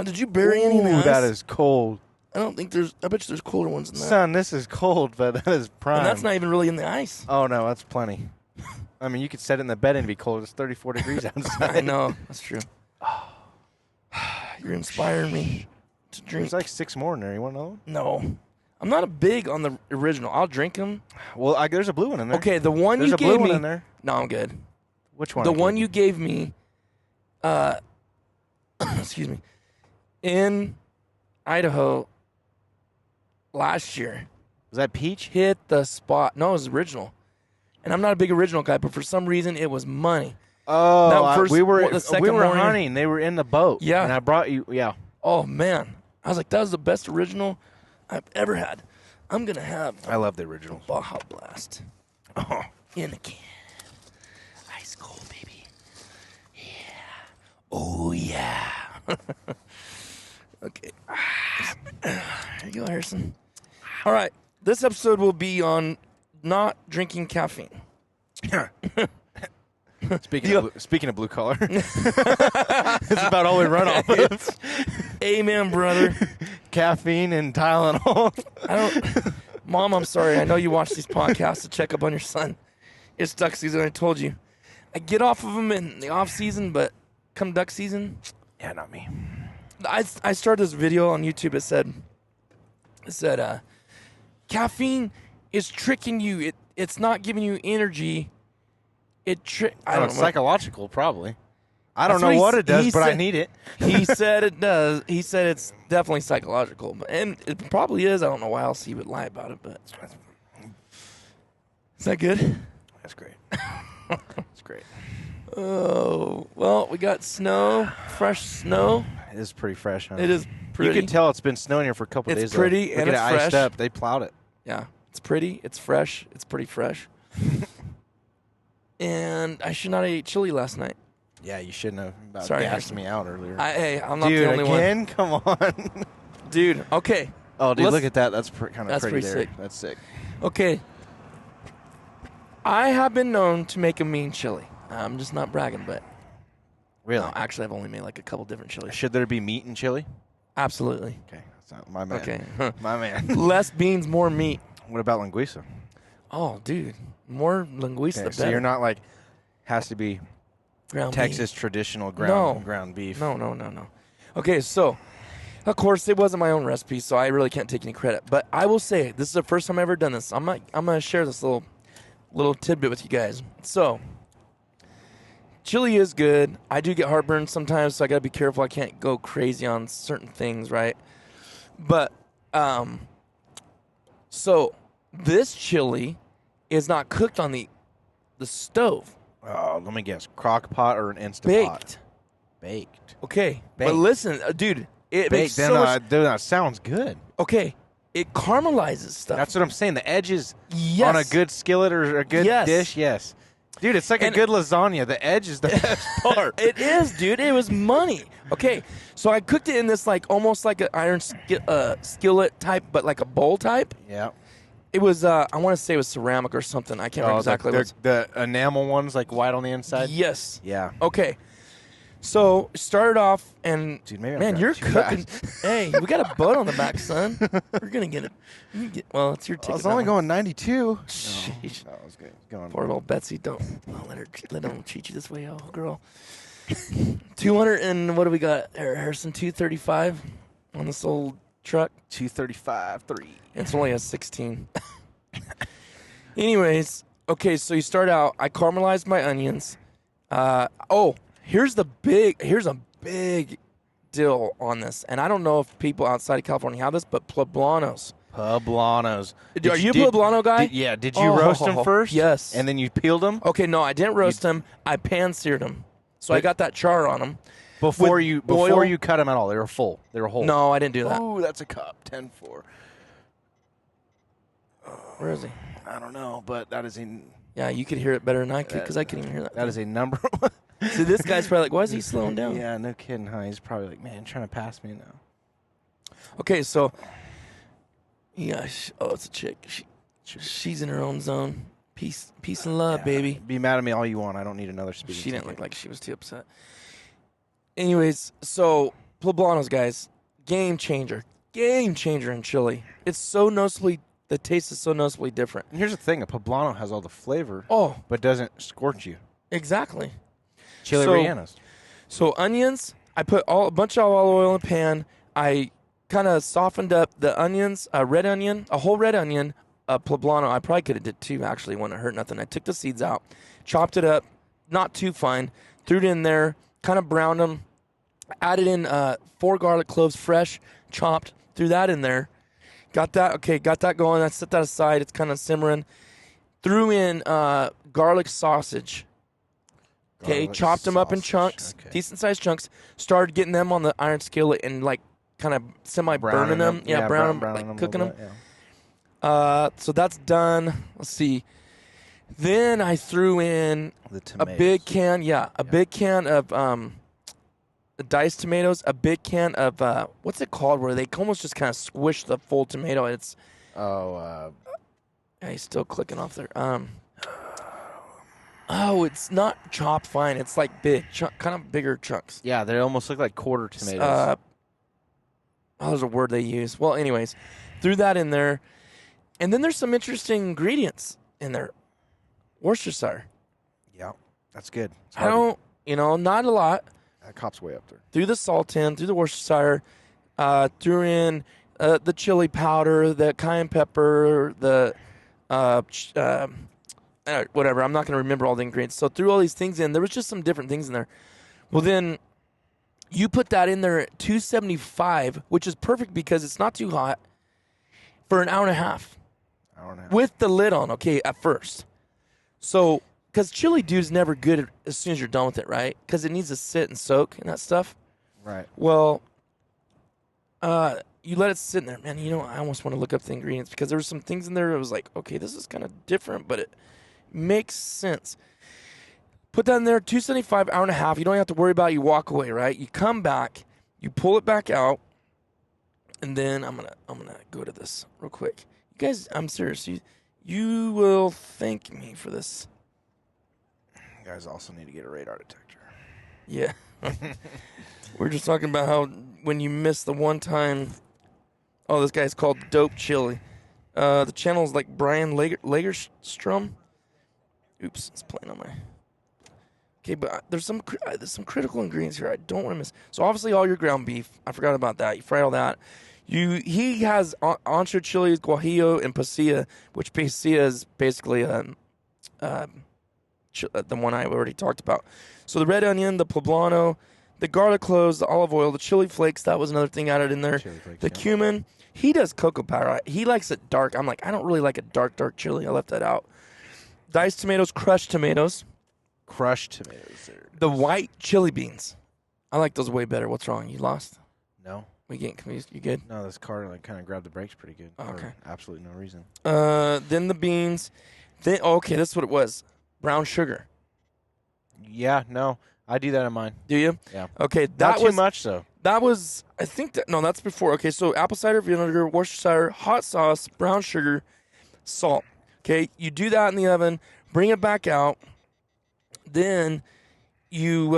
Did you bury any in the ice? That is cold. I don't think there's... I bet you there's colder ones than that. Son, this is cold, but that is prime. And that's not even really in the ice. Oh, no, that's plenty. I mean, you could set it in the bed and it'd be cold. It's 34 degrees outside. I know. That's true. You're inspiring me to drink. There's like 6 more in there. You want to know? No. I'm not a big on the original. I'll drink them. Well, there's a blue one in there. Okay, the one there's you a blue gave one me. in there. No, I'm good. Which one? The one you gave me, excuse me, in Idaho last year. Was that peach? Hit the spot. No, it was original. And I'm not a big original guy, but for some reason it was money. Oh, we were morning, hunting. They were in the boat. Yeah. And I brought you, yeah. Oh, man. I was like, that was the best original I've ever had. I'm going to have I love the original. Baja Blast. Oh, in a can. Ice cold, baby. Yeah. Oh, yeah. Okay. There you go, Harrison. All right. This episode will be on not drinking caffeine. Speaking of blue collar, it's about all we run off of. Amen, brother. Caffeine and Tylenol. Mom, I'm sorry. I know you watch these podcasts to check up on your son. It's duck season. I told you. I get off of them in the off season, but come duck season, yeah, not me. I started this video on YouTube. It said, caffeine is tricking you. It's not giving you energy. I don't know. It's psychological, probably. I don't know what it does, but I need it. He said it does. He said it's definitely psychological, and it probably is. I don't know why else he would lie about it, but is that good? That's great. That's great. Oh, well, we got snow, fresh snow. It is pretty fresh, huh? It is pretty. You can tell it's been snowing here for a couple days. It's pretty and it's fresh. Iced up. They plowed it. Yeah, it's pretty. It's fresh. It's pretty fresh. And I should not have ate chili last night. Yeah, you shouldn't have. Sorry, gassed me out earlier. Hey, I'm not Dude, the only again? one. Come on. Dude, okay. Oh, dude, look at that. That's kind of pretty there. sick. That's sick. Okay. I have been known to make a mean chili. I'm just not bragging, but... Really? No, actually, I've only made like a couple different chilies. Should there be meat in chili? Absolutely. Okay, that's not my man. Okay. My man. Less beans, more meat. What about linguiça? Oh, dude. More linguiça, the better. So you're not like, has to be ground Texas beef. Traditional ground beef. No. Okay, so, of course, it wasn't my own recipe, so I really can't take any credit. But I will say, this is the first time I've ever done this. I'm going to share this little tidbit with you guys. So, chili is good. I do get heartburn sometimes, so I got to be careful. I can't go crazy on certain things, right? But, so, this chili is not cooked on the stove. Oh, let me guess. Crock pot or an Instant Pot? Baked. Okay. Baked. But listen, dude, it makes so much... Dude, that sounds good. Okay. It caramelizes stuff. That's what I'm saying. The edges on a good skillet or a good dish, yes. Dude, it's like a good lasagna. The edge is the best part. It is, dude. It was money. Okay. So I cooked it in this almost like an iron skillet type, but like a bowl type. Yeah. It was, I want to say it was ceramic or something. I can't remember exactly what it was. The enamel ones, like white on the inside? Yes. Yeah. Okay. So, started off, and, dude, maybe man, you're cooking. Hey, we got a boat on the back, son. We're going to get it. Well, it's your ticket. I was only going 92. Sheesh. No, I was going. Poor old Betsy. Don't let them treat you this way, oh, girl. 200 and what do we got, Harrison? 235 on this old truck. 235.3. It's only a 16. Anyways, okay, so you start out. I caramelized my onions. Here's a big deal on this, and I don't know if people outside of California have this, but poblanos. Poblanos. Are you a poblano guy? Did you roast them first? Yes. And then you peeled them? Okay, no, I didn't roast them. I pan-seared them. So I got that char on them. Before you cut them at all, they were full. They were whole. No, I didn't do that. Ooh, that's a cup. 10-4. Where is he? I don't know, but that is a... Yeah, you could hear it better than I could because I couldn't even hear that. That is a number. See, this guy's probably like, why is he slowing down? Yeah, no kidding, huh? He's probably like, man, trying to pass me now. Okay, so... Yeah, it's a chick. She's in her own zone. Peace and love, baby. Be mad at me all you want. I don't need another speaking. She didn't look like she was too upset. Anyways, so Poblanos, guys, game changer in chili. It's so noticeably, the taste is so noticeably different. And here's the thing: a poblano has all the flavor, but doesn't scorch you. Exactly. Chili rellenos. So onions, I put a bunch of olive oil in a pan. I kind of softened up the onions, a whole red onion, a poblano. I probably could have did 2 actually, wouldn't hurt nothing. I took the seeds out, chopped it up, not too fine, threw it in there, kind of browned them, added in 4 garlic cloves fresh, chopped, threw that in there. Got that going. I set that aside. It's kind of simmering. Threw in garlic sausage. Okay, chopped them up in chunks, decent-sized chunks. Started getting them on the iron skillet and, like, kind of semi-burning them. Yeah, browning them, like cooking them. Yeah. So that's done. Let's see. Then I threw in a big can of diced tomatoes, a big can of, what's it called, where they almost just kind of squish the full tomato. It's... he's still clicking off there. It's not chopped fine. It's like big, kind of bigger chunks. Yeah, they almost look like quarter tomatoes. There's a word they use. Well, anyways, threw that in there. And then there's some interesting ingredients in there. Worcestershire. Yeah, that's good. Not a lot. That cop's way up there. Threw the salt in, threw the Worcestershire, threw in the chili powder, the cayenne pepper, the whatever. I'm not going to remember all the ingredients. So threw all these things in. There was just some different things in there. Well, then you put that in there at 275, which is perfect because it's not too hot, for an hour and a half. With the lid on, okay, at first. So, because chili dude's never good as soon as you're done with it, right? Because it needs to sit and soak and that stuff. Right. Well, you let it sit in there. Man, I almost want to look up the ingredients because there were some things in there that was like, okay, this is kind of different, but it makes sense. Put that in there, 275, hour and a half. You don't have to worry about it. You walk away, right? You come back, you pull it back out, and then I'm gonna go to this real quick. You guys, I'm serious. You will thank me for this. You guys also need to get a radar detector. Yeah. We're just talking about how when you miss the one time. Oh, this guy's called Dope Chili. The channel's like Brian Lagerstrom. Oops, it's playing on my. Okay, but there's some critical ingredients here I don't want to miss. So obviously all your ground beef. I forgot about that. You fry all that. He has ancho chilies, guajillo, and pasilla, which pasilla is basically the one I already talked about. So the red onion, the poblano, the garlic cloves, the olive oil, the chili flakes. That was another thing added in there. The cumin. He does cocoa powder. He likes it dark. I'm like, I don't really like a dark chili. I left that out. Diced tomatoes, crushed tomatoes. The white chili beans. I like those way better. What's wrong? You lost? No. We getting confused? You good? No, this car kind of grabbed the brakes pretty good. Oh, okay. For absolutely no reason. Then the beans. Okay, that's what it was. Brown sugar. Yeah, no. I do that in mine. Do you? Yeah. Okay, Not too much, though. That was, I think that's before. Okay, so apple cider vinegar, Worcestershire, hot sauce, brown sugar, salt. Okay, you do that in the oven, bring it back out. Then you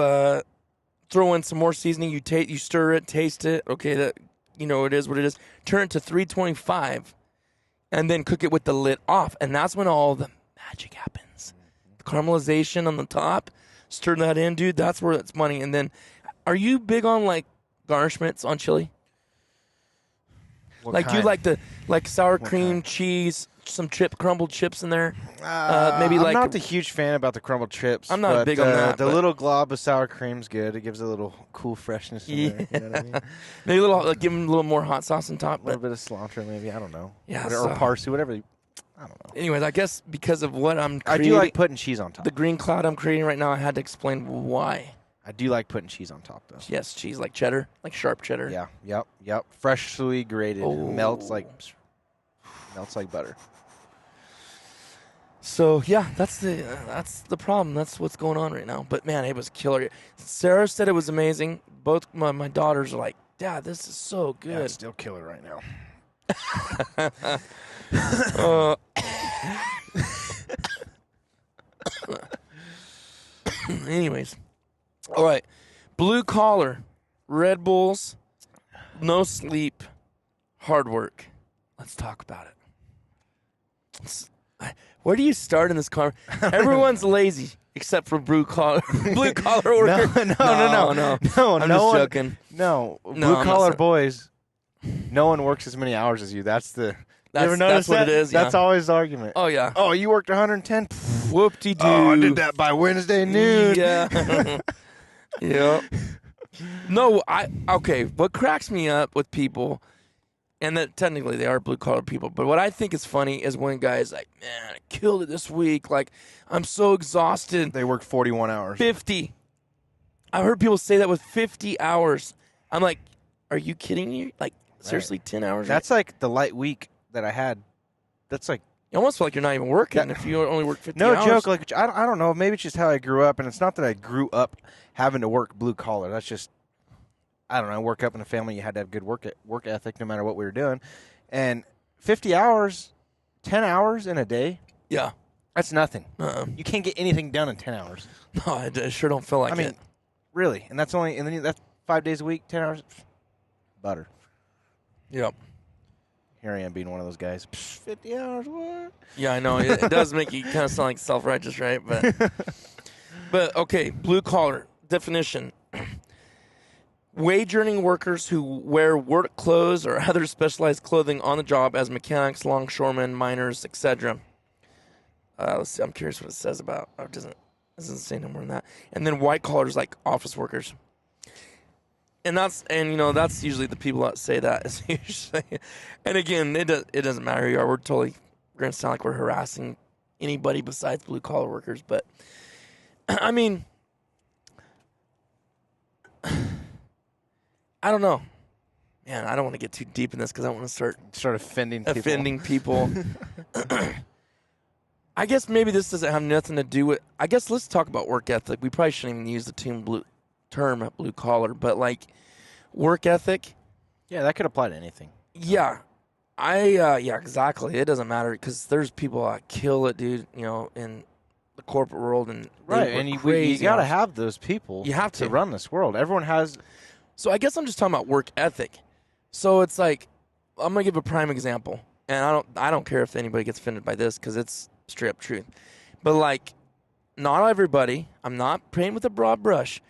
throw in some more seasoning. You stir it, taste it. Okay, that it is what it is. Turn it to 325, and then cook it with the lid off. And that's when all the magic happens. The caramelization on the top. Stir that in, dude. That's where it's money. And then, are you big on like garnishments on chili? What kind? Do you like the sour cream, cheese, some crumbled chips in there? Maybe I'm not the huge fan about the crumbled chips. I'm not big on that. The little glob of sour cream's good. It gives a little cool freshness in there. You know what I mean? Maybe give them a little more hot sauce on top. A little bit of cilantro, maybe. I don't know. Yeah, or parsley, whatever. I don't know. Anyways, I guess because of what I'm creating, I do like putting cheese on top. The green cloud I'm creating right now, I had to explain why. I do like putting cheese on top, though. Yes, cheese like cheddar, like sharp cheddar. Yeah, yep. Freshly grated. Oh. Melts like butter. So yeah, that's the problem. That's what's going on right now. But man, it was killer. Sarah said it was amazing. Both my daughters are like, Dad, this is so good. Yeah, it's still killer right now. Anyways, all right. Blue collar Red Bulls, no sleep, hard work. Let's talk about it. Where do you start in this car? Everyone's lazy except for blue collar workers. No. I'm just joking. No, blue collar boys. No one works as many hours as you. That's you ever notice what that? it is. Yeah. That's always the argument. Oh yeah. Oh, you worked 110. Whoop-de-doo. Oh, I did that by Wednesday noon. Yeah. Yeah. No, okay. What cracks me up with people, and that technically they are blue collar people, but what I think is funny is when guys like, man, I killed it this week. Like, I'm so exhausted. They work 41 hours. 50. I've heard people say that with 50 hours. I'm like, are you kidding me? Like, seriously, 10 hours? That's like the light week that I had. That's like. You almost feel like you're not even working if you only work 50 hours. No joke. Like, I don't know. Maybe it's just how I grew up, and it's not that I grew up having to work blue collar. That's just, I don't know. I work up in a family. You had to have good work ethic no matter what we were doing. And 50 hours, 10 hours in a day. Yeah. That's nothing. You can't get anything done in 10 hours. No, I sure don't feel like it. I mean, really. And then that's 5 days a week, 10 hours. Butter. Yep. Here I am being one of those guys. 50 hours, what? Yeah, I know. It does make you kind of sound like self-righteous, right? But okay, blue collar definition. Wage earning workers who wear work clothes or other specialized clothing on the job as mechanics, longshoremen, miners, etc. Let's see. I'm curious what it says about. It doesn't say no more than that. And then white collars like office workers. And that's usually the people that say that is usually, and again, it doesn't matter who you are. We're going to sound like we're harassing anybody besides blue collar workers. But I mean, I don't know, man. I don't want to get too deep in this because I want to start offending people. I guess maybe this doesn't have nothing to do with. I guess let's talk about work ethic. We probably shouldn't even use the term blue collar, but like work ethic. Yeah, that could apply to anything. Yeah, yeah, exactly. It doesn't matter because there's people that kill it, dude. In the corporate world and you got to have those people. You have to run this world. Everyone has. So I guess I'm just talking about work ethic. So it's like I'm gonna give a prime example, and I don't care if anybody gets offended by this because it's straight up truth. But like, not everybody. I'm not painting with a broad brush.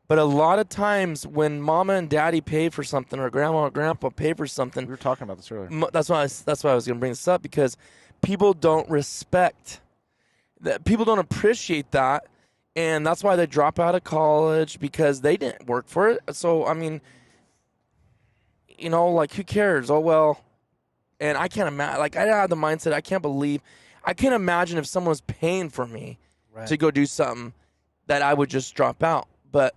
But a lot of times when mama and daddy pay for something or grandma or grandpa pay for something. We were talking about this earlier. That's why I was going to bring this up because people don't respect that. People don't appreciate that. And that's why they drop out of college because they didn't work for it. So, I mean, like who cares? Oh, well. And I can't imagine. Like I had the mindset. I can't imagine if someone was paying for me to go do something that I would just drop out. But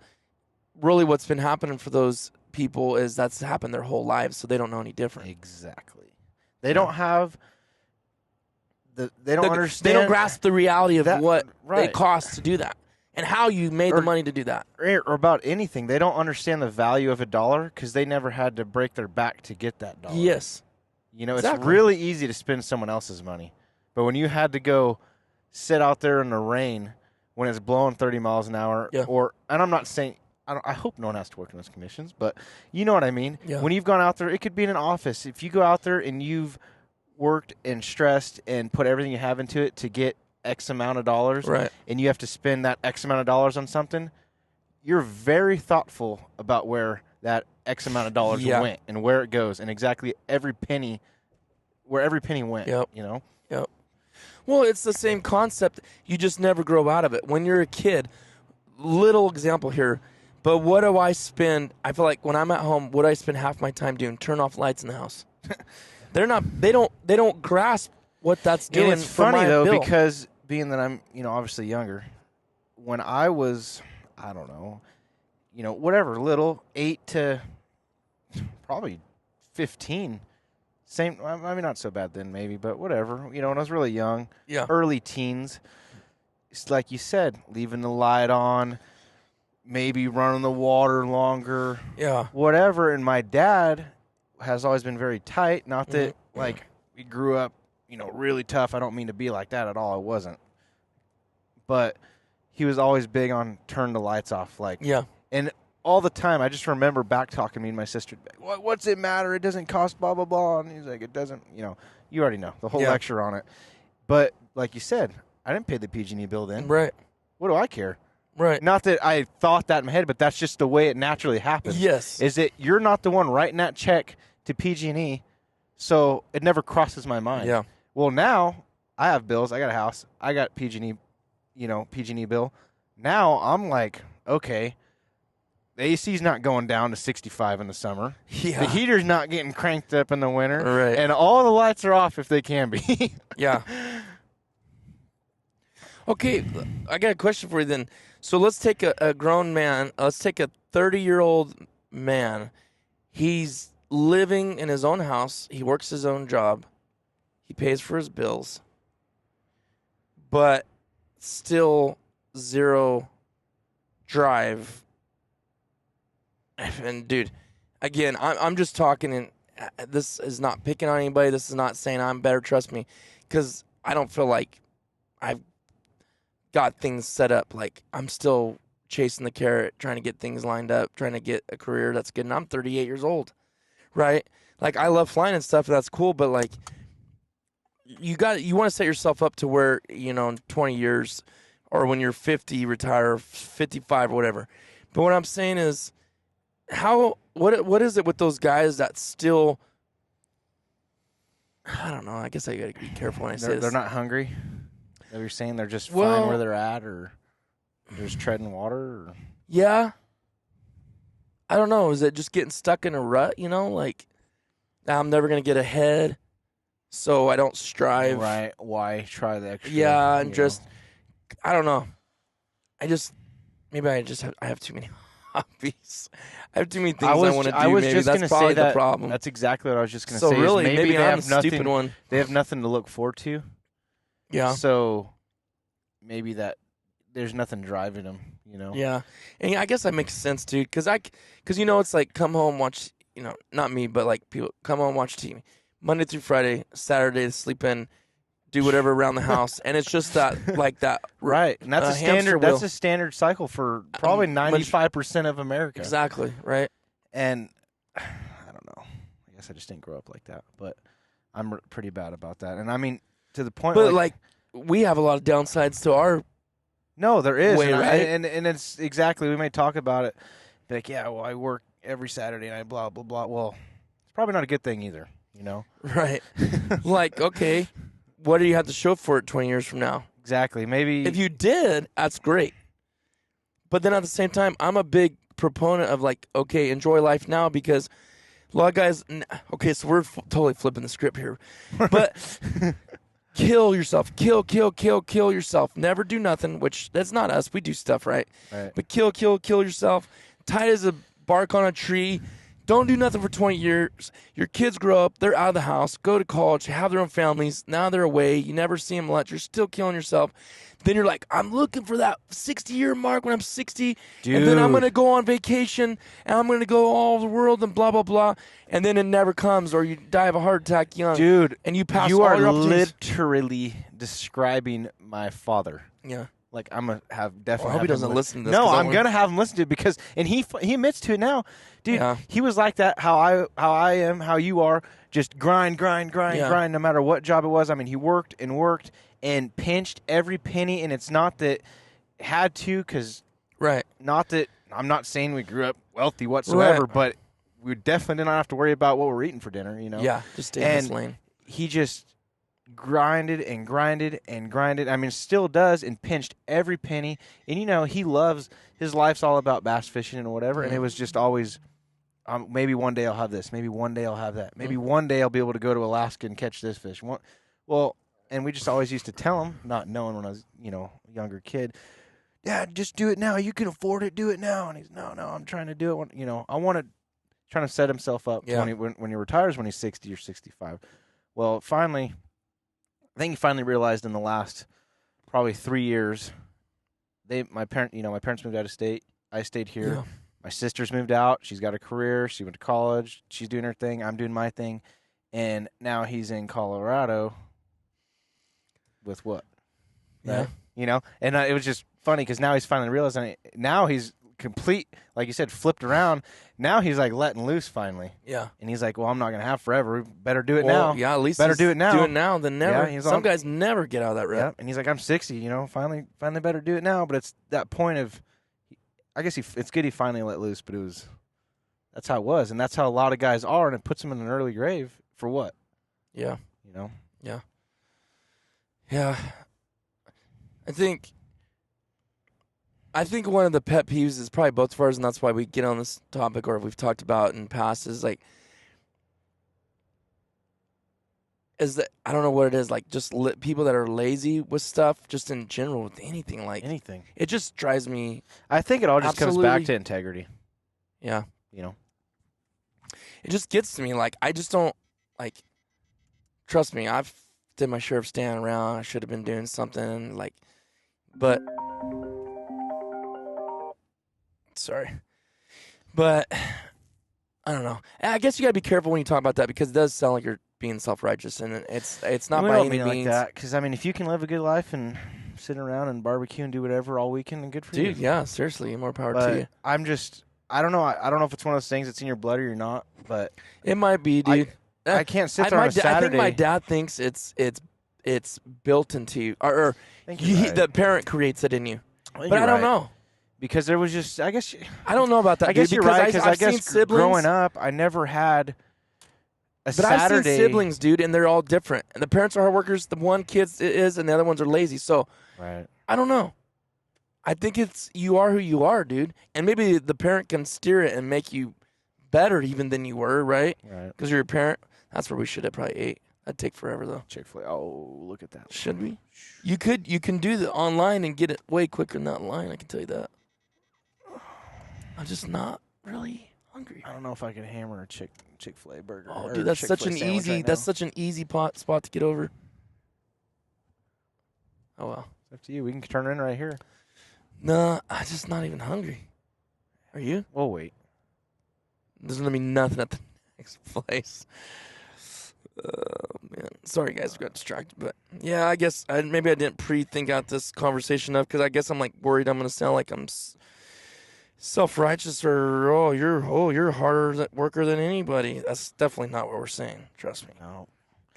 really what's been happening for those people is that's happened their whole lives, so they don't know any different. Exactly. They don't have they don't understand. They don't grasp the reality of what it costs to do that and how you made the money to do that. Or about anything. They don't understand the value of $1 because they never had to break their back to get that $1. Yes. It's really easy to spend someone else's money. But when you had to go sit out there in the rain when it's blowing 30 miles an hour, and I'm not saying, I hope no one has to work in those conditions, but you know what I mean. Yeah. When you've gone out there, it could be in an office. If you go out there and you've worked and stressed and put everything you have into it to get X amount of dollars, and you have to spend that X amount of dollars on something, you're very thoughtful about where that X amount of dollars went and where it goes and exactly where every penny went, Yep. Yep. Well, it's the same concept. You just never grow out of it. When you're a kid, little example here, but what do I spend? I feel like when I'm at home, what do I spend half my time doing? Turn off lights in the house. They don't grasp what that's doing. And it's funny though because being that I'm, obviously younger, when I was, I don't know, whatever, little 8 to probably 15. Same, I mean, not so bad then, maybe, but whatever. When I was really young, early teens, it's like you said, leaving the light on, maybe running the water longer, whatever. And my dad has always been very tight. Not that, like, we grew up, really tough. I don't mean to be like that at all. I wasn't. But he was always big on turn the lights off. Like, and all the time, I just remember back talking to me and my sister. What's it matter? It doesn't cost blah, blah, blah. And he's like, it doesn't, you already know the whole lecture on it. But like you said, I didn't pay the PG&E bill then. Right. What do I care? Right. Not that I thought that in my head, but that's just the way it naturally happens. Yes. Is that you're not the one writing that check to PG&E, so it never crosses my mind. Yeah. Well, now I have bills. I got a house. I got PG&E, PG&E bill. Now I'm like, okay, the AC's not going down to 65 in the summer. Yeah. The heater's not getting cranked up in the winter. Right. And all the lights are off if they can be. Yeah. Okay, I got a question for you then. So let's take a grown man. Let's take a 30-year-old man. He's living in his own house. He works his own job. He pays for his bills. But still zero drive. And, dude, again, I'm just talking, and this is not picking on anybody. This is not saying I'm better, trust me, because I don't feel like I've got things set up. Like, I'm still chasing the carrot, trying to get things lined up, trying to get a career that's good. And I'm 38 years old, right? Like, I love flying and stuff, and that's cool, but, like, you want to set yourself up to where, in 20 years or when you're 50, retire, 55 or whatever. But what I'm saying is, what is it with those guys that still, I don't know, I guess I got to be careful when I say this. They're not hungry? That you're saying they're just fine where they're at, or they're just treading water? Or? Yeah. I don't know. Is it just getting stuck in a rut, like, I'm never going to get ahead, so I don't strive. Right. Why try the extra? Yeah, and just, I don't know. Maybe I have too many hobbies. I have too many things I want to do. Maybe that's probably the problem. That's exactly what I was just going to say. So really, maybe they I'm have nothing, stupid one. They have nothing to look forward to. Yeah. So maybe that there's nothing driving them, Yeah, and I guess that makes sense, dude. Because it's like come home, watch. Not me, but like people come home, watch TV, Monday through Friday, Saturday sleep in, do whatever around the house, and it's just that like that. Right, and that's a standard. That's a standard cycle for probably 95% of America. Exactly right. And I don't know. I guess I just didn't grow up like that, but I'm pretty bad about that. And I mean, to the point. But like we have a lot of downsides to our. No, there is, way, right? And it's exactly. We may talk about it. Be like, yeah, well, I work every Saturday night, blah blah blah. Well, it's probably not a good thing either, Right. Like, okay, what do you have to show for it 20 years from now? Exactly. Maybe if you did, that's great. But then at the same time, I'm a big proponent of like, okay, enjoy life now, because a lot of guys. Okay, so we're totally flipping the script here, but. Kill yourself. Kill yourself. Never do nothing, which that's not us. We do stuff, right? But kill yourself. Tight as a bark on a tree. Don't do nothing for 20 years. Your kids grow up. They're out of the house. Go to college. Have their own families. Now they're away. You never see them much. You're still killing yourself. Then you're like, I'm looking for that 60-year mark when I'm 60. Dude. And then I'm going to go on vacation. And I'm going to go all over the world and blah, blah, blah. And then it never comes, or you die of a heart attack young. Dude, and you pass you all are your opportunities. literally describing my father. Yeah. Like, I'm going to have definitely. I hope he doesn't listen to this. No, I'm going to have him listen to it because, and he admits to it now. Dude, he was like that, how I am, how you are, just grind, no matter what job it was. I mean, he worked and pinched every penny, and it's not that had to, because not that, I'm not saying we grew up wealthy whatsoever, but we definitely did not have to worry about what we're eating for dinner, Yeah, just stay in this lane. He just grinded and grinded and grinded. I mean, still does, and pinched every penny. And, he loves, his life's all about bass fishing and whatever, and it was just always, maybe one day I'll have this. Maybe one day I'll have that. Maybe one day I'll be able to go to Alaska and catch this fish. Well, and we just always used to tell him, not knowing when I was, a younger kid, Dad, just do it now. You can afford it. Do it now. And he's, no, I'm trying to do it when, I want to, trying to set himself up when he retires when he's 60 or 65. Well, I think he finally realized in the last probably 3 years, my parents moved out of state. I stayed here. Yeah. My sister's moved out. She's got a career. She went to college. She's doing her thing. I'm doing my thing. And now he's in Colorado with what? Yeah. Right? And it was just funny because now he's finally realizing it. Now he's complete, like you said, flipped around. Now he's like letting loose finally. Yeah. And he's like, well, I'm not going to have forever. We better do it now. Yeah, at least better do it now. Do it now than never. Yeah, Some guys never get out of that rut. Yeah, and he's like, I'm 60, you know, finally better do it now. But it's that point of, I guess it's good he finally let loose, but that's how it was. And that's how a lot of guys are, and it puts them in an early grave for what? Yeah. You know? Yeah. Yeah. I think one of the pet peeves is probably both of ours, and that's why we get on this topic, or we've talked about in past, is like, is that I don't know what it is, like just people that are lazy with stuff, just in general with anything, like anything. It just drives me. I think it all just comes back to integrity. Yeah, you know, it just gets to me. Like I just don't like. Trust me, I've did my share of standing around. I should have been doing something like, but sorry, but I don't know. I guess you gotta be careful when you talk about that because it does sound like you're being self-righteous, and it's not by any means like that. Because I mean, if you can live a good life and sit around and barbecue and do whatever all weekend, then good for you. Dude, yeah, seriously, more power to you. I don't know. I don't know if it's one of those things that's in your blood or you're not, but it might be, dude. I can't sit there on a Saturday. I think my dad thinks it's built into you, or the parent creates it in you. But I don't know. Because there was just, I guess. I don't know about that. I guess you're right. Because I guess siblings, growing up, I never had a Saturday. But I've seen siblings, dude, and they're all different. And the parents are hard workers. The one kid is, and the other ones are lazy. So, right. I don't know. I think you are who you are, dude. And maybe the parent can steer it and make you better even than you were, right? Right. Because you're a parent. That's where we should have probably ate. That'd take forever though. Chick-fil-A. Oh, look at that. Should we? You can do the online and get it way quicker than that line. I can tell you that. I'm just not really hungry. I don't know if I could hammer a Chick-fil-A burger. Oh, dude, that's such an easy spot to get over. Oh well. It's up to you. We can turn in right here. Nah, I'm just not even hungry. Are you? We'll wait. There's gonna be nothing at the next place. Man, sorry guys, we got distracted, but yeah, I guess maybe I didn't pre-think out this conversation enough because I guess I'm like worried I'm gonna sound like I'm self-righteous or you're harder worker than anybody. That's definitely not what we're saying. Trust me. No,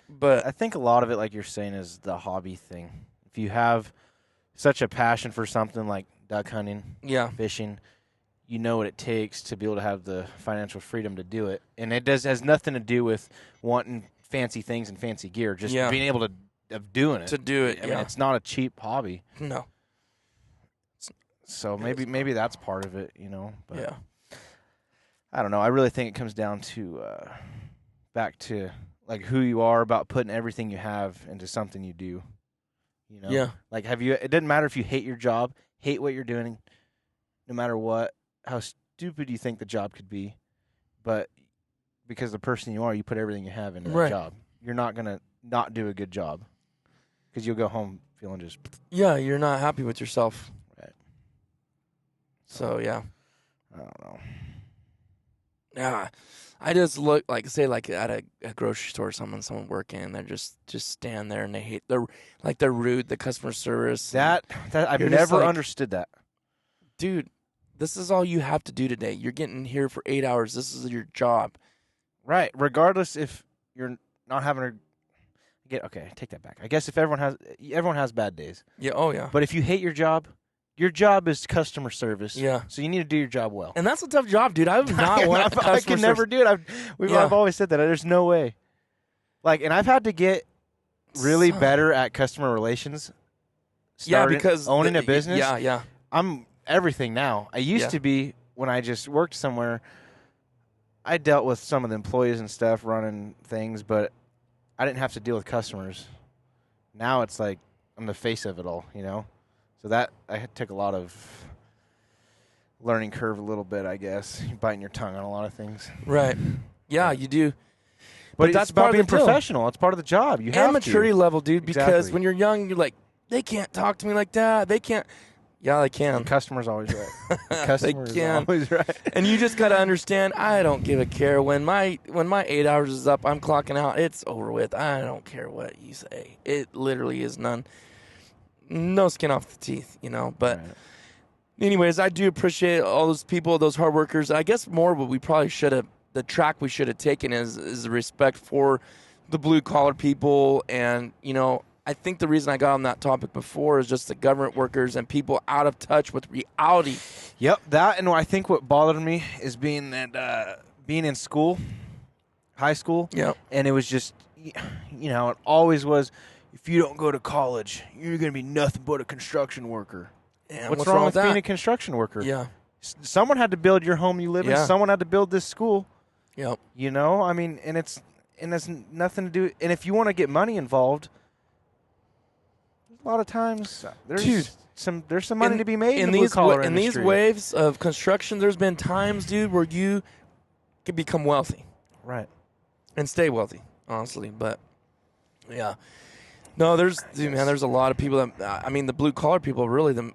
but I think a lot of it, like you're saying, is the hobby thing. If you have such a passion for something like duck hunting, fishing, you know what it takes to be able to have the financial freedom to do it, and it has nothing to do with wanting fancy things and fancy gear. Just being able of doing it. To do it, I mean, it's not a cheap hobby. No. So maybe that's part of it, you know. But yeah. I don't know. I really think it comes down to back to like who you are about putting everything you have into something you do. You know. Yeah. Like it doesn't matter if you hate your job, hate what you're doing, no matter what, how stupid you think the job could be, but because the person you are, you put everything you have into that job. You're not gonna not do a good job because you'll go home feeling just. Yeah, you're not happy with yourself. Right. So yeah. I don't know. Yeah, I just look like at a grocery store, someone working, and they're just stand there and they hate they're rude, the customer service. That I've never understood that, dude. This is all you have to do today. You're getting here for 8 hours. This is your job. Right. Regardless if you're not having okay, take that back. I guess if everyone has bad days. Yeah, oh yeah. But if you hate your job is customer service. Yeah. So you need to do your job well. And that's a tough job, dude. I would not want customer I can never do it. I've always said that. There's no way. Like, and I've had to get really better at customer relations. Because owning a business. Yeah. I'm everything now. I used to be when I just worked somewhere. I dealt with some of the employees and stuff running things, but I didn't have to deal with customers. Now it's like I'm the face of it all, you know? So that I took a lot of learning curve a little bit, I guess. You're biting your tongue on a lot of things. Right. Yeah, you do. But that's about being professional. It's part of the job. You have and maturity level, dude, because Exactly. when you're young, you're like, they can't talk to me like that. They can't. Yeah, they can. The customer's always right. The customer's always right. And you just got to understand, I don't give a care. When my 8 hours is up, I'm clocking out. It's over with. I don't care what you say. It literally is no skin off the teeth, you know. But anyways, I do appreciate all those people, those hard workers. I guess more what we probably should have, the track we should have taken is the respect for the blue collar people. And, you know, I think the reason I got on that topic before is just the government workers and people out of touch with reality. Yep, that, and I think what bothered me is being in school, high school, Yep. and it was just, you know, it always was, if you don't go to college, you're going to be nothing but a construction worker. Yeah, what's wrong with that? being a construction worker? Yeah. Someone had to build your home you live in. Yeah. Someone had to build this school. Yep. You know, I mean, and it's nothing to do. And if you want to get money involved, a lot of times there's some money to be made in the blue collar industry. In these waves of construction, there's been times, dude, where you can become wealthy, right, and stay wealthy, honestly. But yeah, no, there's a lot of people that I mean, the blue collar people really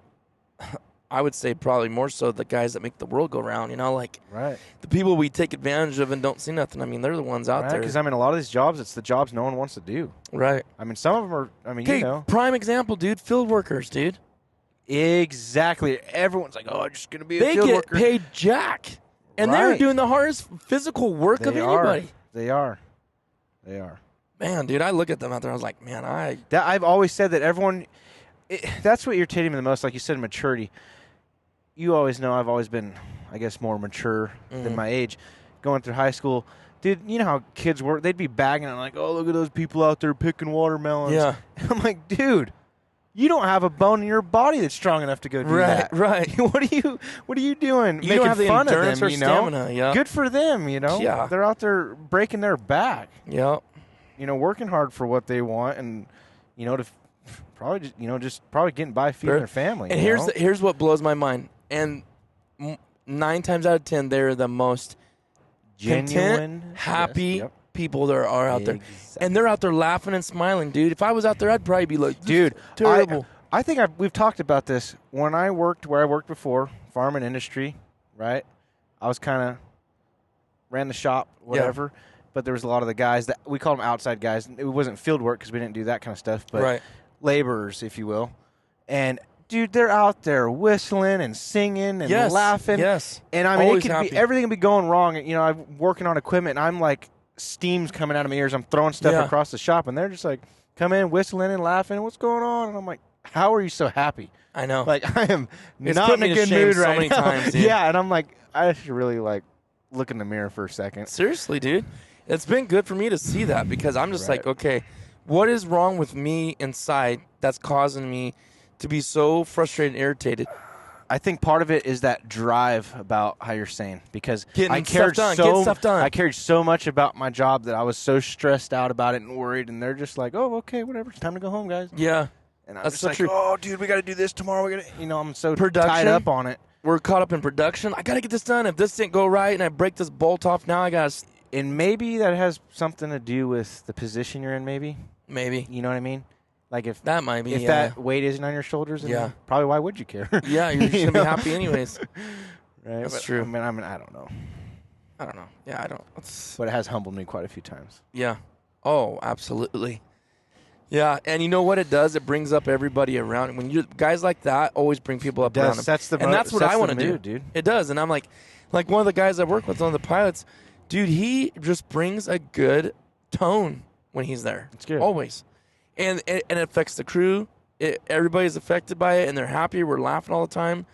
I would say probably more so the guys that make the world go round, you know, like right. The people we take advantage of and don't see nothing. I mean, they're the ones out there. Because, I mean, a lot of these jobs, it's the jobs no one wants to do. Right. I mean, some of them are, I mean, you know. Prime example, dude, field workers, dude. Exactly. Everyone's like, oh, I'm just going to be a field worker. They get paid jack. And they're doing the hardest physical work of anybody. They are. Man, dude, I look at them out there, I was like, man, I've always said that everyone, that's what irritated me the most, like you said, maturity. You always know I've always been, I guess, more mature than my age. Going through high school, dude, you know how kids work? They'd be bagging on like, oh, look at those people out there picking watermelons. Yeah. I'm like, dude, you don't have a bone in your body that's strong enough to go do that. Right. What are you doing? You Making don't have the fun endurance of them, or stamina. Yeah. Good for them, you know? Yeah. They're out there breaking their back. Yeah. You know, working hard for what they want and, you know, to probably just, you know, just probably getting by feeding their family. And here's what blows my mind. And 9 times out of 10, they're the most genuine, content, happy people there are out there. And they're out there laughing and smiling, dude. If I was out there, I'd probably be like, dude, terrible. I think we've talked about this. When I worked where I worked before, farm and industry, right? I was kind of ran the shop, whatever. Yeah. But there was a lot of the guys that we called them outside guys. It wasn't field work because we didn't do that kind of stuff, but laborers, if you will. And dude, they're out there whistling and singing and laughing. Yes. And I mean, everything can be going wrong. You know, I'm working on equipment, and I'm like, steam's coming out of my ears. I'm throwing stuff across the shop, and they're just like, come in, whistling and laughing. What's going on? And I'm like, how are you so happy? I know. Like, I am not in a good mood right now. So many times, dude. Yeah, and I'm like, I should really like look in the mirror for a second. Seriously, dude. It's been good for me to see that because I'm just like, okay, what is wrong with me inside that's causing me to be so frustrated and irritated? I think part of it is that drive about how you're saying, because Get stuff done. I cared so much about my job that I was so stressed out about it and worried, and they're just like, oh, okay, whatever, it's time to go home, guys. Yeah. And I'm just like, oh, dude, we got to do this tomorrow. I'm so production, tied up on it. We're caught up in production. I got to get this done. If this didn't go right and I break this bolt off, now I got to... And maybe that has something to do with the position you're in, maybe. Maybe. You know what I mean? Like if that might be, if that weight isn't on your shoulders, then probably why would you care? Yeah, you're just gonna be happy anyways. Right, that's true. I mean, I don't know. Yeah, I don't. But it has humbled me quite a few times. Yeah. Oh, absolutely. Yeah, and you know what it does? It brings up everybody around. When you guys like that always bring people up around them. And that's what I want to do, dude. It does, and I'm like one of the guys I work with, one of the pilots. Dude, he just brings a good tone when he's there. It's good. Always. And it affects the crew. Everybody's affected by it, and they're happy. We're laughing all the time.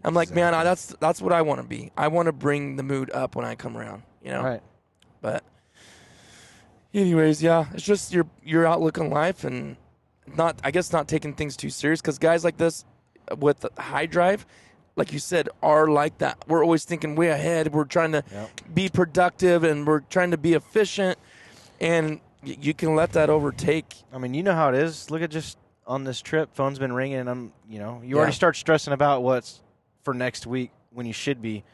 I'm like, man, that's what I want to be. I want to bring the mood up when I come around, you know? Right. But anyways, yeah, it's just your outlook on life and not taking things too serious, because guys like this with the high drive, like you said, are like that. We're always thinking way ahead. We're trying to be productive, and we're trying to be efficient, and you can let that overtake. I mean, you know how it is. Look at just on this trip, phone's been ringing, and you already start stressing about what's for next week when you should be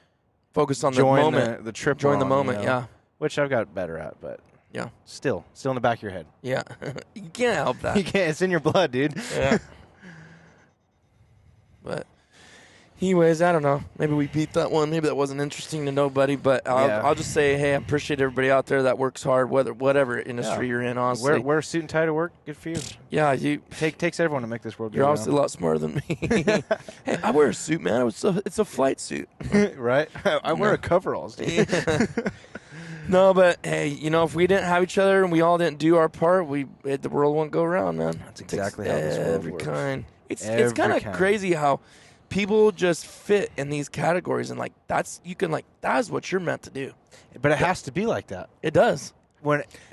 focused on the moment, the trip. Join the moment, which I've got better at, but still in the back of your head. Yeah, you can't help that. You can't. It's in your blood, dude. Yeah, but. Anyways, I don't know. Maybe we beat that one. Maybe that wasn't interesting to nobody. But I'll just say, hey, I appreciate everybody out there that works hard, whatever industry you're in. Honestly, wear a suit and tie to work. Good for you. Yeah, takes everyone to make this world. You're obviously a lot smarter than me. Hey, I wear a suit, man. It's a flight suit, right? I wear coveralls. Dude. No, but hey, if we didn't have each other and we all didn't do our part, the world won't go around, man. That's exactly how this world works. It's kind of crazy how people just fit in these categories, and that's what you're meant to do. But it has to be like that. It does.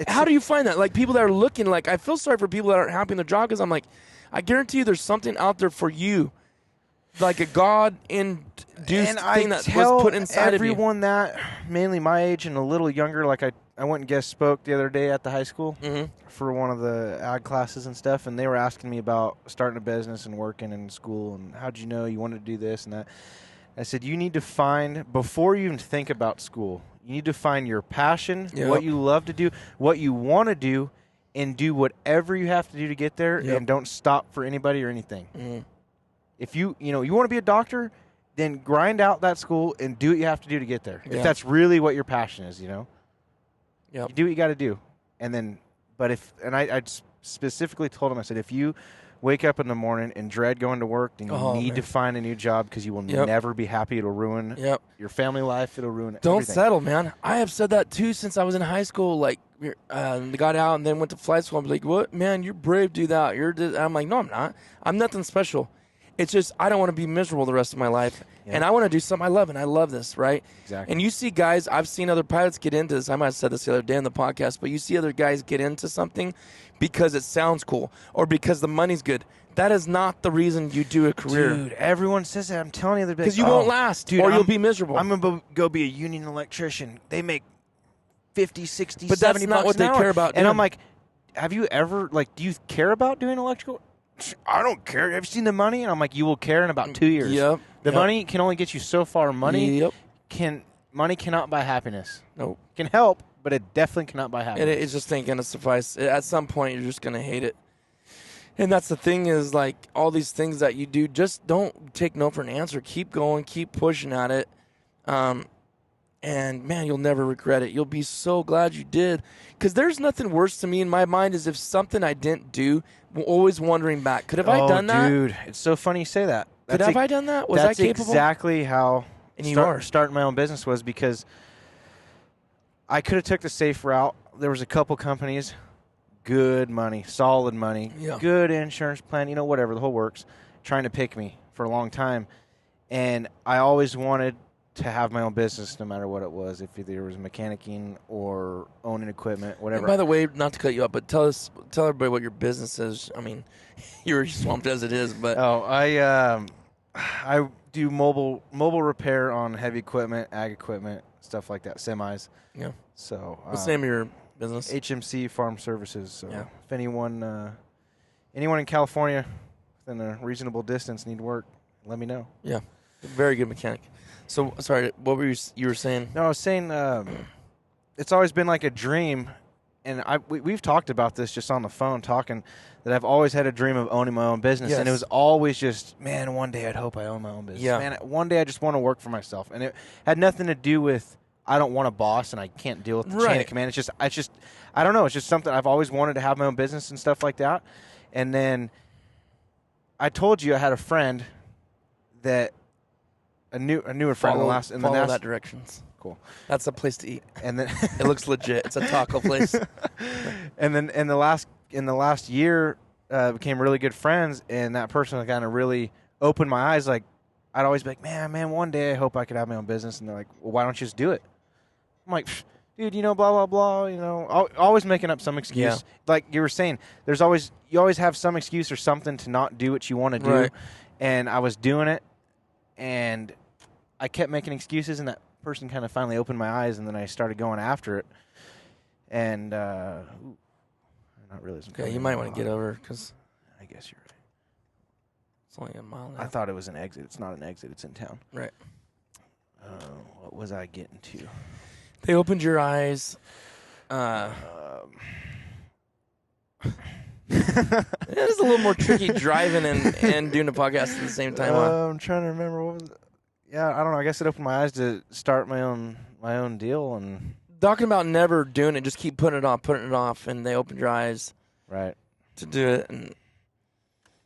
How do you find that? Like, people that are looking, like, I feel sorry for people that aren't happy in their job, because I'm like, I guarantee you there's something out there for you, like a God-induced thing that was put inside of you. Everyone that, mainly my age and a little younger, like I went and guest spoke the other day at the high school for one of the ag classes and stuff, and they were asking me about starting a business and working in school, and how'd you know you wanted to do this and that. I said, you need to find, before you even think about school, you need to find your passion, what you love to do, what you want to do, and do whatever you have to do to get there, and don't stop for anybody or anything. If you want to be a doctor, then grind out that school and do what you have to do to get there. If that's really what your passion is, you do what you got to do. And then, I specifically told him, I said, if you wake up in the morning and dread going to work, then you need to find a new job, because you will never be happy. It'll ruin your family life. It'll ruin Don't everything. settle, man. I have said that too since I was in high school. Like, got out and then went to flight school. I'm like, what, man? You're brave, do that. I'm like, no, I'm not. I'm nothing special. It's just I don't want to be miserable the rest of my life, and I want to do something I love, and I love this, right? Exactly. And you see guys, I've seen other pilots get into this. I might have said this the other day on the podcast, but you see other guys get into something because it sounds cool or because the money's good. That is not the reason you do a career. Dude, everyone says that. I'm telling you. Because you won't last, dude, or you'll be miserable. I'm going to go be a union electrician. They make 50, 60, but 70 that's not what they care about And doing. I'm like, have you ever, do you care about doing electrical? I don't care. Have you seen the money? And I'm like, you will care in about 2 years. The money can only get you so far. Money cannot buy happiness. Nope. It can help, but it definitely cannot buy happiness. It's just ain't going to suffice. At some point, you're just going to hate it. And that's the thing is, like, all these things that you do, just don't take no for an answer. Keep going. Keep pushing at it. And, man, you'll never regret it. You'll be so glad you did. Because there's nothing worse to me in my mind is if something I didn't do, always wondering back. Could have I done that? Dude, it's so funny you say that. Could have I done that? Was I capable? That's exactly how starting my own business was, because I could have took the safe route. There was a couple companies, good money, solid money, good insurance plan, whatever, the whole works, trying to pick me for a long time. And I always wanted to have my own business no matter what it was, if there was mechanicing or owning equipment, whatever. And by the way, not to cut you up, but tell everybody what your business is. I mean, you're swamped as it is, but I do mobile repair on heavy equipment, ag equipment, stuff like that, semis. Yeah. So what's the name of your business? HMC Farm Services. So if anyone in California within a reasonable distance need work, let me know. Yeah. Very good mechanic. So, sorry, what were you were saying? No, I was saying it's always been like a dream, and we've talked about this just on the phone, talking that I've always had a dream of owning my own business, and it was always just, man, one day I'd hope I own my own business. Yeah. Man, one day I just want to work for myself, and it had nothing to do with I don't want a boss and I can't deal with the chain of command. It's just I don't know. It's just something I've always wanted to have my own business and stuff like that. And then I told you I had a friend that. A newer friend follow that directions. Cool. That's a place to eat. And then it looks legit. It's a taco place. And then in the last year, became really good friends, and that person kind of really opened my eyes. Like, I'd always be like, man, one day I hope I could have my own business. And they're like, well, why don't you just do it? I'm like, dude, blah blah blah. Always making up some excuse. Yeah. Like you were saying, you always have some excuse or something to not do what you want to do. Right. And I was doing it, and I kept making excuses, and that person kind of finally opened my eyes, and then I started going after it. And not really. Okay, you might want to get over, because I guess you're right. It's only a mile and a I half. thought it was an exit. It's not an exit. It's in town. Right. What was I getting to? They opened your eyes. It is a little more tricky driving and doing a podcast at the same time. I'm trying to remember what was it. Yeah, I don't know. I guess it opened my eyes to start my own deal and talking about never doing it, just keep putting it off, and they opened your eyes right to do it. And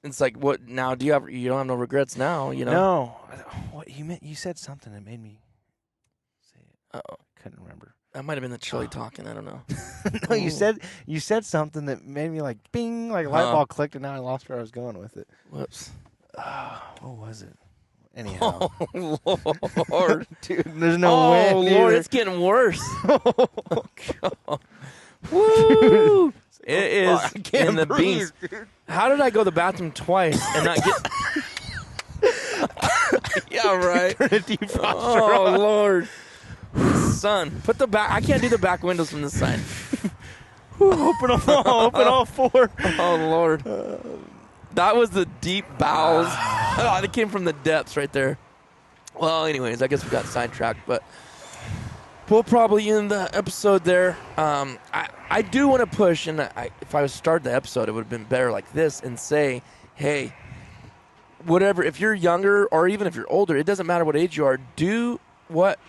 it's like, what now? You don't have no regrets now, you know? No. What you said something that made me say it. Uh-oh. Couldn't remember. That might have been the chili talking. I don't know. No, you said something that made me like bing, like a light bulb clicked, and now I lost where I was going with it. Whoops. What was it? Anyhow. Oh, Lord. Dude, there's no way. Oh, Lord, it's getting worse. God. Woo! It is in the beans. Dude. How did I go to the bathroom twice and not get... Yeah, right. Oh, Lord. Son, put the back... I can't do the back windows from this side. Open all four. Oh, Lord. That was the deep bowels. Oh, it came from the depths right there. Well, anyways, I guess we got sidetracked, but we'll probably end the episode there. I do want to push, and if I was started the episode, it would have been better like this and say, hey, whatever, if you're younger or even if you're older, it doesn't matter what age you are, do what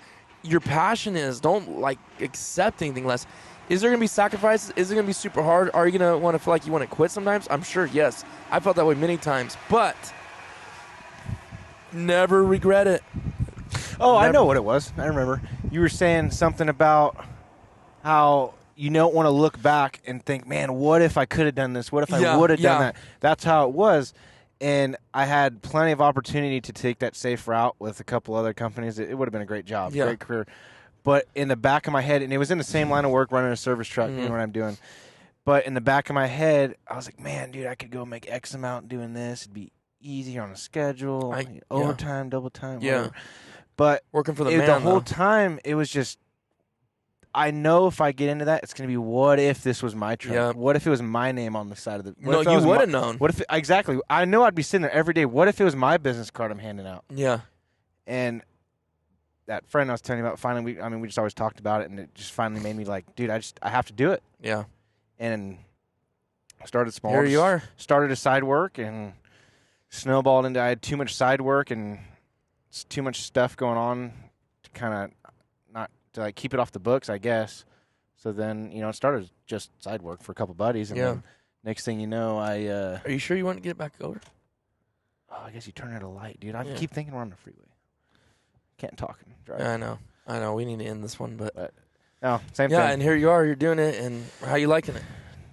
your passion is. Don't, accept anything less. Is there going to be sacrifices? Is it going to be super hard? Are you going to want to feel like you want to quit sometimes? I'm sure, yes. I felt that way many times, but never regret it. Oh, I know what it was. I remember. You were saying something about how you don't want to look back and think, man, what if I could have done this? What if I would have done that? That's how it was. And I had plenty of opportunity to take that safe route with a couple other companies. It would have been a great job, great career. But in the back of my head, and it was in the same line of work, running a service truck, doing what I'm doing. But in the back of my head, I was like, man, dude, I could go make X amount doing this. It'd be easier on a schedule, overtime, double time, whatever. But working for the man, the whole time, it was just, I know if I get into that, it's going to be, what if this was my truck? Yeah. What if it was my name on the side of the... No, you would have known. What if exactly. I know I'd be sitting there every day. What if it was my business card I'm handing out? Yeah. And that friend I was telling you about, finally, we just always talked about it, and it just finally made me like, dude, I have to do it. Yeah. And started small. Here you are. Started a side work and snowballed into, I had too much side work and too much stuff going on to kind of not to keep it off the books, I guess. So then, it started as just side work for a couple buddies. And then next thing you know, Are you sure you want to get back over? Oh, I guess you turn at a light, dude. I keep thinking we're on the freeway. Can't talk and drive. Yeah, I know. We need to end this one, but no, same thing. Yeah, and here you are. You're doing it, and how you liking it?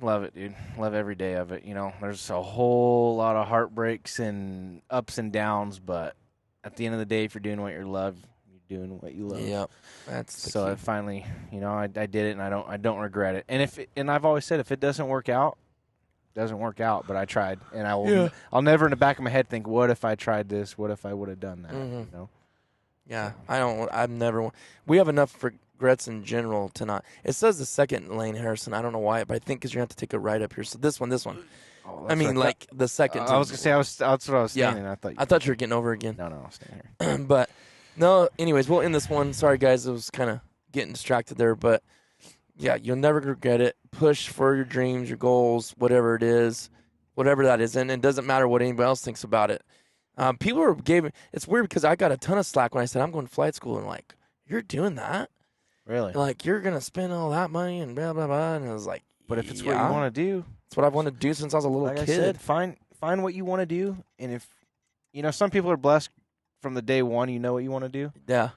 Love it, dude. Love every day of it. There's a whole lot of heartbreaks and ups and downs, but at the end of the day, if you're doing what you love, you're doing what you love. Yep, that's the so. key. I finally, I did it, and I don't regret it. And I've always said, if it doesn't work out, it doesn't work out. But I tried, and I will. Yeah. I'll never in the back of my head think, what if I tried this? What if I would have done that? Mm-hmm. Yeah, I've never. We have enough regrets in general to not. It says the second lane, Harrison. I don't know why, but I think because you have to take a right up here. So this one. Oh, I mean, the second. I was gonna say that's what I was standing. Yeah. I thought you were getting over again. No, I'll stand here. But no. Anyways, we'll end this one. Sorry, guys, it was kind of getting distracted there, but yeah, you'll never regret it. Push for your dreams, your goals, whatever it is, whatever that is, and it doesn't matter what anybody else thinks about it. People it's weird because I got a ton of slack when I said I'm going to flight school, and you're doing that? Really? You're going to spend all that money and blah, blah, blah. And I was like, but if it's what you want to do. It's what I've wanted to do since I was a little kid. I said, find what you want to do. And if, some people are blessed from the day one, you know what you want to do. Yeah.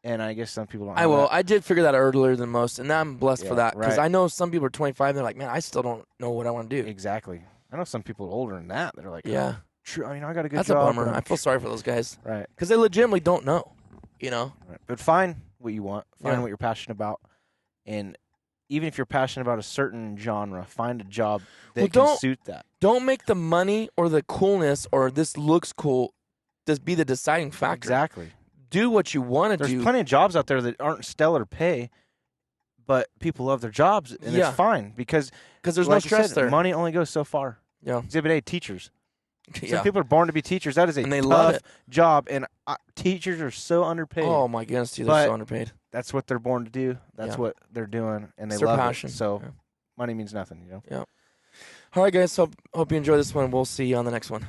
And I guess some people don't. I did figure that out earlier than most, and I'm blessed for that. Because I know some people are 25, and they're like, man, I still don't know what I want to do. Exactly. I know some people older than that that are like, yeah. True. I got a good job. That's a bummer. I feel sorry for those guys. Right. Because they legitimately don't know, Right. But find what you want. Find what you're passionate about. And even if you're passionate about a certain genre, find a job that can suit that. Don't make the money or the coolness or this looks cool just be the deciding factor. Exactly. Do what you want to do. There's plenty of jobs out there that aren't stellar pay, but people love their jobs, and it's fine because there's no stress there. Money only goes so far. Yeah. Exhibit A, teachers. Some people are born to be teachers. That is a tough job, and teachers are so underpaid. Oh, my goodness, they're so underpaid. That's what they're born to do. That's what they're doing, and they it's their love passion. it. So money means nothing, Yeah. All right, guys. Hope you enjoy this one. We'll see you on the next one.